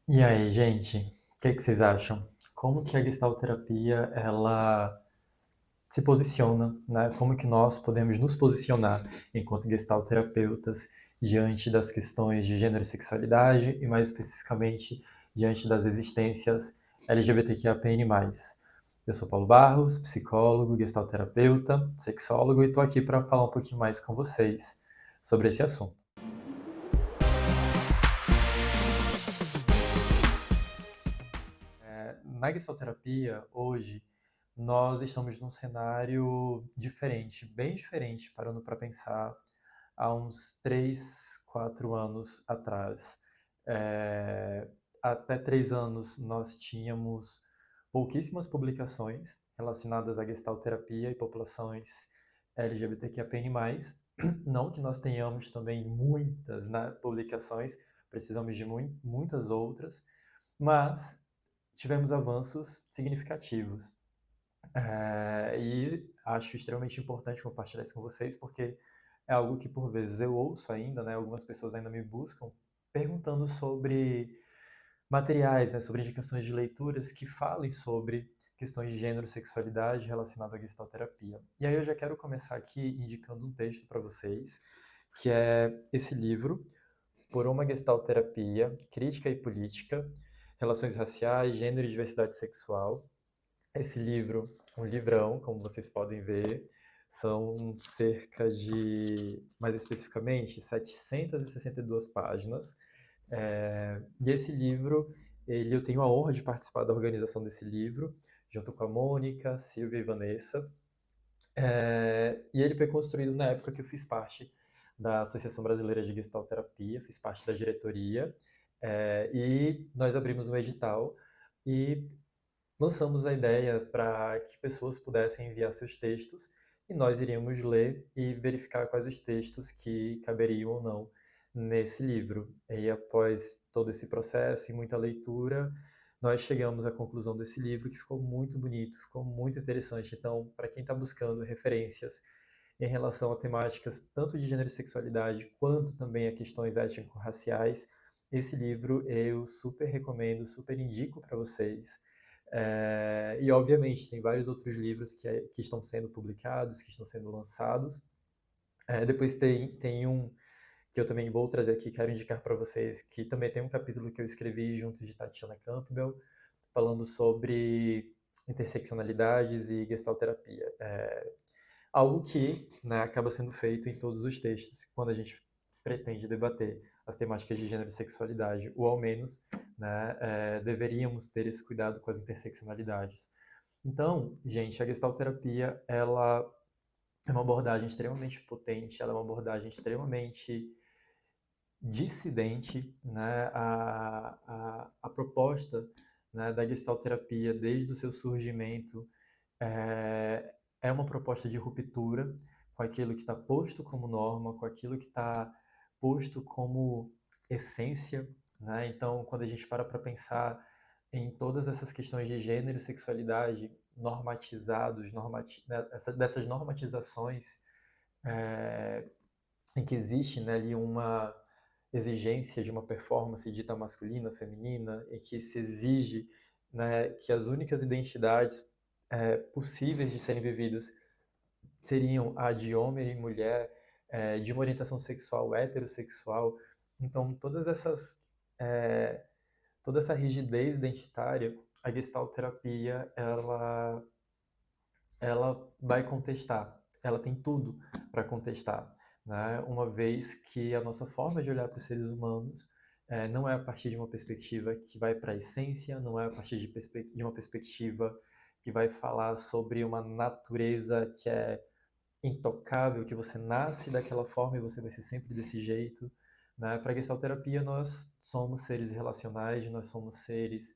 E aí, gente, o que vocês acham? Como que a gestalterapia ela se posiciona, né? Como que nós podemos nos posicionar enquanto gestalterapeutas diante das questões de gênero e sexualidade e mais especificamente diante das existências LGBTQIAPN+. Eu sou Paulo Barros, psicólogo, gestalterapeuta, sexólogo e estou aqui para falar um pouquinho mais com vocês sobre esse assunto. Na gestalterapia, hoje, nós estamos num cenário diferente, bem diferente, parando para pensar há uns 3, 4 anos atrás. É, Até 3 anos nós tínhamos pouquíssimas publicações relacionadas à gestalterapia e populações LGBTQIAPN+. Não que nós tenhamos também muitas, né, publicações, precisamos de muitas outras, mas tivemos avanços significativos. E acho extremamente importante compartilhar isso com vocês, porque é algo que por vezes eu ouço ainda, né? Algumas pessoas ainda me buscam perguntando sobre materiais, né? Sobre indicações de leituras que falem sobre questões de gênero e sexualidade relacionado à gestalterapia. E aí eu já quero começar aqui indicando um texto para vocês, que é esse livro, Por uma Gestalterapia, Crítica e Política, Relações Raciais, Gênero e Diversidade Sexual. Esse livro, um livrão, como vocês podem ver, são cerca de, mais especificamente, 762 páginas. E esse livro, eu tenho a honra de participar da organização desse livro, junto com a Mônica, Silvia e Vanessa. E ele foi construído na época que eu fiz parte da Associação Brasileira de Gestalterapia, fiz parte da diretoria, e nós abrimos um edital e lançamos a ideia para que pessoas pudessem enviar seus textos e nós iríamos ler e verificar quais os textos que caberiam ou não nesse livro. E após todo esse processo e muita leitura, nós chegamos à conclusão desse livro que ficou muito bonito, ficou muito interessante. Então, para quem está buscando referências em relação a temáticas tanto de gênero e sexualidade quanto também a questões étnico-raciais, esse livro eu super recomendo, super indico para vocês. E, obviamente, tem vários outros livros que estão sendo publicados, que estão sendo lançados. Depois tem um que eu também vou trazer aqui, quero indicar para vocês, que também tem um capítulo que eu escrevi junto de Tatiana Campbell, falando sobre interseccionalidades e gestalterapia. Algo que, né, acaba sendo feito em todos os textos quando a gente pretende debater as temáticas de gênero e sexualidade, ou ao menos, né, deveríamos ter esse cuidado com as interseccionalidades. Então, gente, a gestalterapia, ela é uma abordagem extremamente potente, ela é uma abordagem extremamente dissidente, né? A proposta, né, da gestalterapia, desde o seu surgimento, é, é uma proposta de ruptura com aquilo que está posto como norma, com aquilo que está posto como essência, né? Então, quando a gente para pensar em todas essas questões de gênero e sexualidade normatizados, né, dessas normatizações, é, em que existe, né, ali uma exigência de uma performance dita masculina, feminina, em que se exige, né, que as únicas identidades possíveis de serem vividas seriam a de homem e mulher, de uma orientação sexual heterossexual. Então, é, toda essa rigidez identitária, a gestalterapia, ela vai contestar. Ela tem tudo para contestar, né? Uma vez que a nossa forma de olhar para os seres humanos não é a partir de uma perspectiva que vai para a essência, não é a partir de uma perspectiva que vai falar sobre uma natureza que é intocável, que você nasce daquela forma e você vai ser sempre desse jeito, né? Para a gestalterapia, nós somos seres relacionais, nós somos seres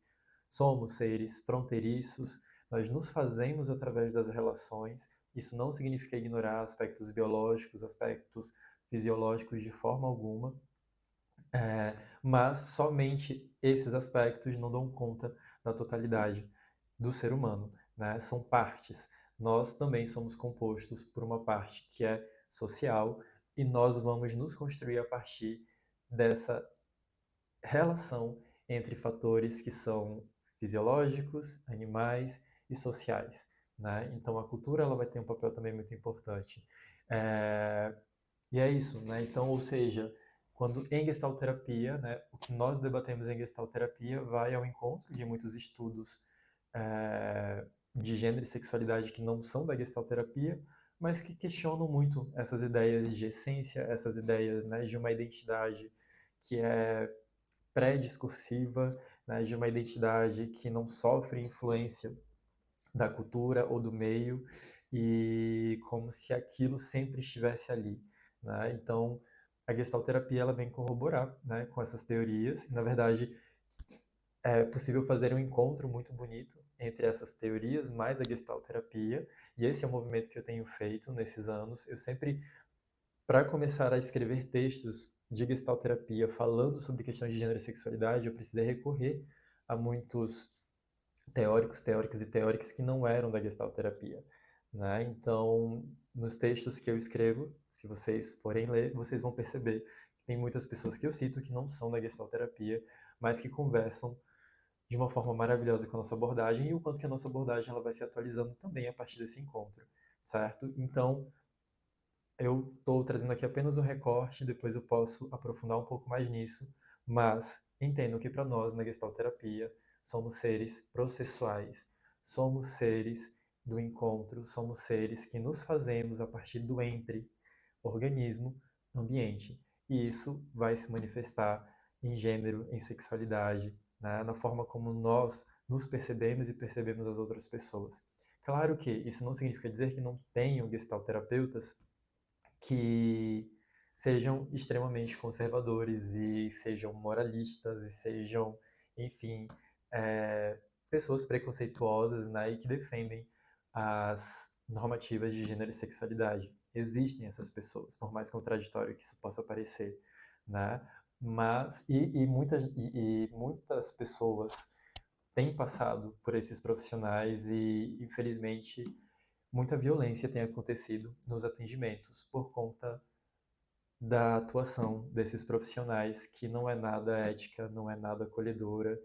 fronteiriços, nós nos fazemos através das relações. Isso não significa ignorar aspectos biológicos, aspectos fisiológicos de forma alguma, mas somente esses aspectos não dão conta da totalidade do ser humano, né? São partes. Nós também somos compostos por uma parte que é social e nós vamos nos construir a partir dessa relação entre fatores que são fisiológicos, animais e sociais, né? Então a cultura ela vai ter um papel também muito importante. É, e é isso, né? Então, ou seja, quando em gestalterapia, né, o que nós debatemos em gestalterapia vai ao encontro de muitos estudos de gênero e sexualidade que não são da gestalterapia, mas que questionam muito essas ideias de essência, essas ideias, né, de uma identidade que é pré-discursiva, né, de uma identidade que não sofre influência da cultura ou do meio e como se aquilo sempre estivesse ali, né? Então, a gestalterapia ela vem corroborar, né, com essas teorias. Na verdade, é possível fazer um encontro muito bonito entre essas teorias mais a gestalterapia, e esse é o movimento que eu tenho feito nesses anos. Eu sempre, para começar a escrever textos de gestalterapia falando sobre questões de gênero e sexualidade, eu precisei recorrer a muitos teóricos, teóricas e teóricos que não eram da gestalterapia, né? Então, nos textos que eu escrevo, se vocês forem ler, vocês vão perceber que tem muitas pessoas que eu cito que não são da gestalterapia, mas que conversam de uma forma maravilhosa com a nossa abordagem e o quanto que a nossa abordagem ela vai se atualizando também a partir desse encontro, certo? Então, eu estou trazendo aqui apenas um recorte, depois eu posso aprofundar um pouco mais nisso, mas entendo que para nós, na gestalterapia, somos seres processuais, somos seres do encontro, somos seres que nos fazemos a partir do entre organismo, ambiente. E isso vai se manifestar em gênero, em sexualidade, né, na forma como nós nos percebemos e percebemos as outras pessoas. Claro que isso não significa dizer que não tenham gestalterapeutas que sejam extremamente conservadores e sejam moralistas e sejam, enfim, pessoas preconceituosas, né, e que defendem as normativas de gênero e sexualidade. Existem essas pessoas, por mais contraditório que isso possa parecer, né? Mas muitas pessoas têm passado por esses profissionais e, infelizmente, muita violência tem acontecido nos atendimentos por conta da atuação desses profissionais que não é nada ética, não é nada acolhedora.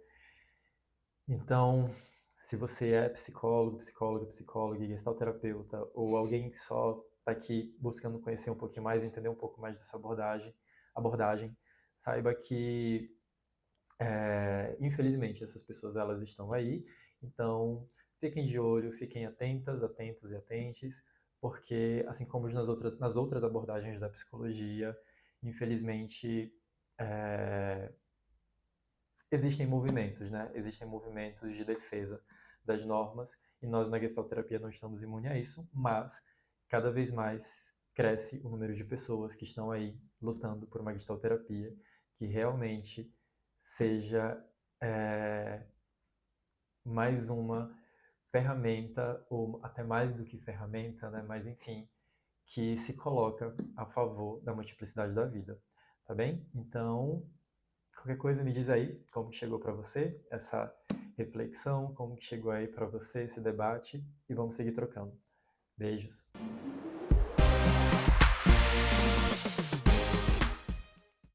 Então, se você é psicólogo, psicóloga, psicóloga, gestalterapeuta ou alguém que só está aqui buscando conhecer um pouquinho mais, entender um pouco mais dessa abordagem, saiba que infelizmente essas pessoas elas estão aí. Então, fiquem de olho, fiquem atentas, atentos e atentes, porque assim como nas outras abordagens da psicologia, infelizmente existem movimentos, né? Existem movimentos de defesa das normas e nós na gestalterapia não estamos imunes a isso, mas cada vez mais cresce o número de pessoas que estão aí lutando por uma gestalterapia que realmente seja é, mais uma ferramenta, ou até mais do que ferramenta, né? Mas enfim, que se coloca a favor da multiplicidade da vida, tá bem? Então, qualquer coisa me diz aí como que chegou para você essa reflexão, como que chegou aí para você esse debate e vamos seguir trocando. Beijos.